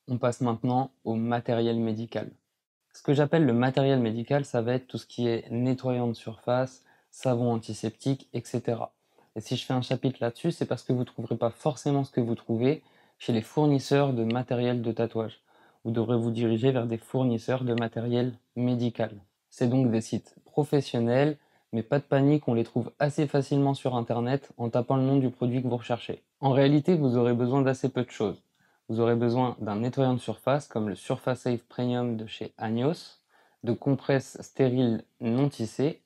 On passe maintenant au matériel médical. Ce que j'appelle le matériel médical, ça va être tout ce qui est nettoyant de surface, savon antiseptique, etc. Et si je fais un chapitre là-dessus, c'est parce que vous ne trouverez pas forcément ce que vous trouvez chez les fournisseurs de matériel de tatouage. Vous devrez vous diriger vers des fournisseurs de matériel médical. C'est donc des sites professionnels, mais pas de panique, on les trouve assez facilement sur Internet en tapant le nom du produit que vous recherchez. En réalité, vous aurez besoin d'assez peu de choses. Vous aurez besoin d'un nettoyant de surface comme le Surface Safe Premium de chez Agnos, de compresses stériles non tissées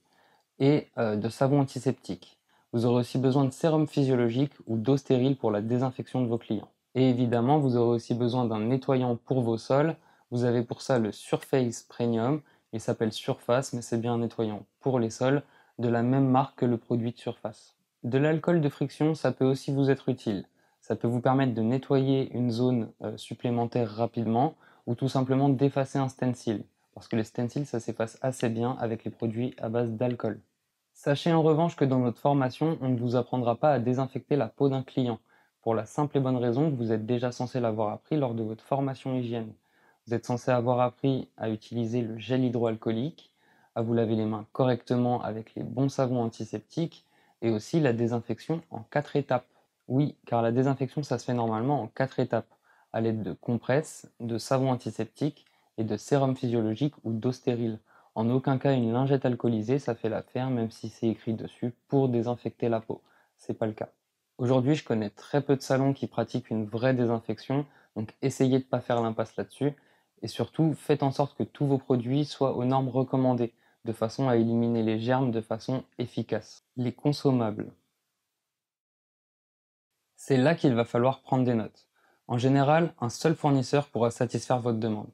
et de savon antiseptique. Vous aurez aussi besoin de sérum physiologique ou d'eau stérile pour la désinfection de vos clients. Et évidemment, vous aurez aussi besoin d'un nettoyant pour vos sols. Vous avez pour ça le Surface Premium. Il s'appelle Surface, mais c'est bien un nettoyant pour les sols de la même marque que le produit de surface. De l'alcool de friction, ça peut aussi vous être utile. Ça peut vous permettre de nettoyer une zone supplémentaire rapidement ou tout simplement d'effacer un stencil. Parce que les stencils, ça s'efface assez bien avec les produits à base d'alcool. Sachez en revanche que dans notre formation, on ne vous apprendra pas à désinfecter la peau d'un client, pour la simple et bonne raison que vous êtes déjà censé l'avoir appris lors de votre formation hygiène. Vous êtes censé avoir appris à utiliser le gel hydroalcoolique, à vous laver les mains correctement avec les bons savons antiseptiques, et aussi la désinfection en 4 étapes. Oui, car la désinfection, ça se fait normalement en 4 étapes, à l'aide de compresses, de savon antiseptique et de sérum physiologique ou d'eau stérile. En aucun cas une lingette alcoolisée, ça fait l'affaire, même si c'est écrit dessus pour désinfecter la peau. C'est pas le cas. Aujourd'hui, je connais très peu de salons qui pratiquent une vraie désinfection, donc essayez de pas faire l'impasse là-dessus. Et surtout, faites en sorte que tous vos produits soient aux normes recommandées, de façon à éliminer les germes de façon efficace. Les consommables. C'est là qu'il va falloir prendre des notes. En général, un seul fournisseur pourra satisfaire votre demande,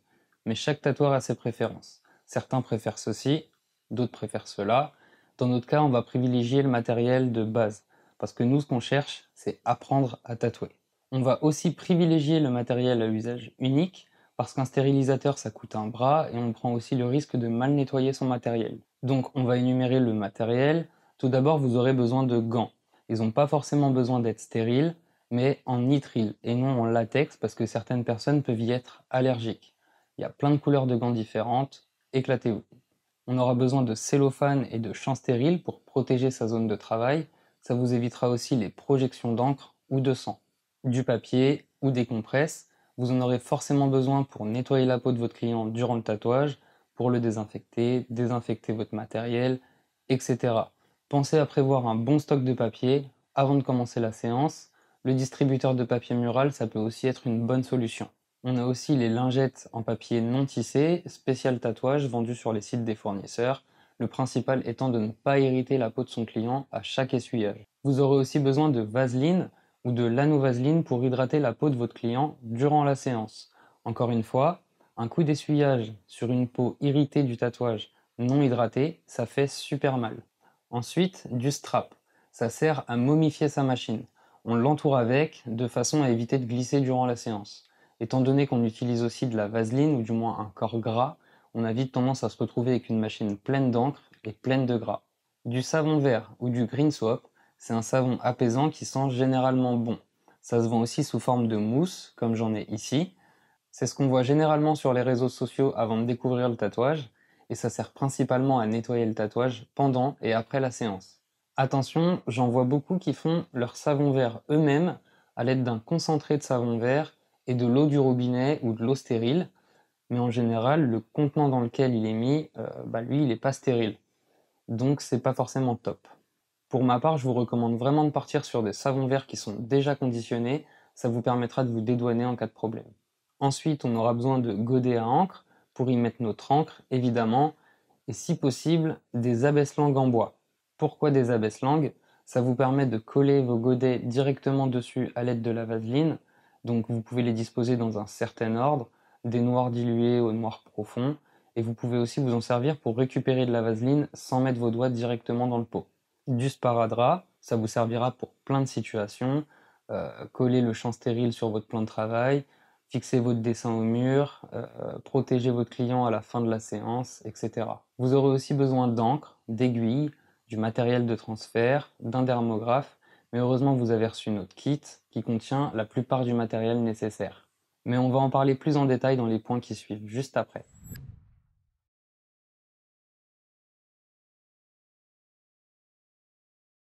mais chaque tatoueur a ses préférences. Certains préfèrent ceci, d'autres préfèrent cela. Dans notre cas, on va privilégier le matériel de base, parce que nous, ce qu'on cherche, c'est apprendre à tatouer. On va aussi privilégier le matériel à usage unique, parce qu'un stérilisateur, ça coûte un bras, et on prend aussi le risque de mal nettoyer son matériel. Donc, on va énumérer le matériel. Tout d'abord, vous aurez besoin de gants. Ils n'ont pas forcément besoin d'être stériles, mais en nitrile et non en latex parce que certaines personnes peuvent y être allergiques. Il y a plein de couleurs de gants différentes, éclatez-vous. On aura besoin de cellophane et de champs stériles pour protéger sa zone de travail. Ça vous évitera aussi les projections d'encre ou de sang. Du papier ou des compresses. Vous en aurez forcément besoin pour nettoyer la peau de votre client durant le tatouage, pour le désinfecter, désinfecter votre matériel, etc. Pensez à prévoir un bon stock de papier avant de commencer la séance. Le distributeur de papier mural, ça peut aussi être une bonne solution. On a aussi les lingettes en papier non tissé, spécial tatouage, vendues sur les sites des fournisseurs, le principal étant de ne pas irriter la peau de son client à chaque essuyage. Vous aurez aussi besoin de vaseline ou de l'anovaseline pour hydrater la peau de votre client durant la séance. Encore une fois, un coup d'essuyage sur une peau irritée du tatouage non hydratée, ça fait super mal. Ensuite, du strap. Ça sert à momifier sa machine. On l'entoure avec, de façon à éviter de glisser durant la séance. Étant donné qu'on utilise aussi de la vaseline, ou du moins un corps gras, on a vite tendance à se retrouver avec une machine pleine d'encre et pleine de gras. Du savon vert ou du green soap, c'est un savon apaisant qui sent généralement bon. Ça se vend aussi sous forme de mousse, comme j'en ai ici. C'est ce qu'on voit généralement sur les réseaux sociaux avant de découvrir le tatouage, et ça sert principalement à nettoyer le tatouage pendant et après la séance. Attention, j'en vois beaucoup qui font leur savon vert eux-mêmes à l'aide d'un concentré de savon vert et de l'eau du robinet ou de l'eau stérile, mais en général, le contenant dans lequel il est mis, lui, il n'est pas stérile. Donc c'est pas forcément top. Pour ma part, je vous recommande vraiment de partir sur des savons verts qui sont déjà conditionnés, ça vous permettra de vous dédouaner en cas de problème. Ensuite, on aura besoin de godets à encre pour y mettre notre encre, évidemment, et si possible, des abaisse-langues en bois. Pourquoi des abaisse-langues? Ça vous permet de coller vos godets directement dessus à l'aide de la vaseline, donc vous pouvez les disposer dans un certain ordre, des noirs dilués au noir profond, et vous pouvez aussi vous en servir pour récupérer de la vaseline sans mettre vos doigts directement dans le pot. Du sparadrap, ça vous servira pour plein de situations, coller le champ stérile sur votre plan de travail, fixer votre dessin au mur, protéger votre client à la fin de la séance, etc. Vous aurez aussi besoin d'encre, d'aiguilles, du matériel de transfert, d'un dermographe, mais heureusement vous avez reçu notre kit qui contient la plupart du matériel nécessaire. mais on va en parler plus en détail dans les points qui suivent, juste après.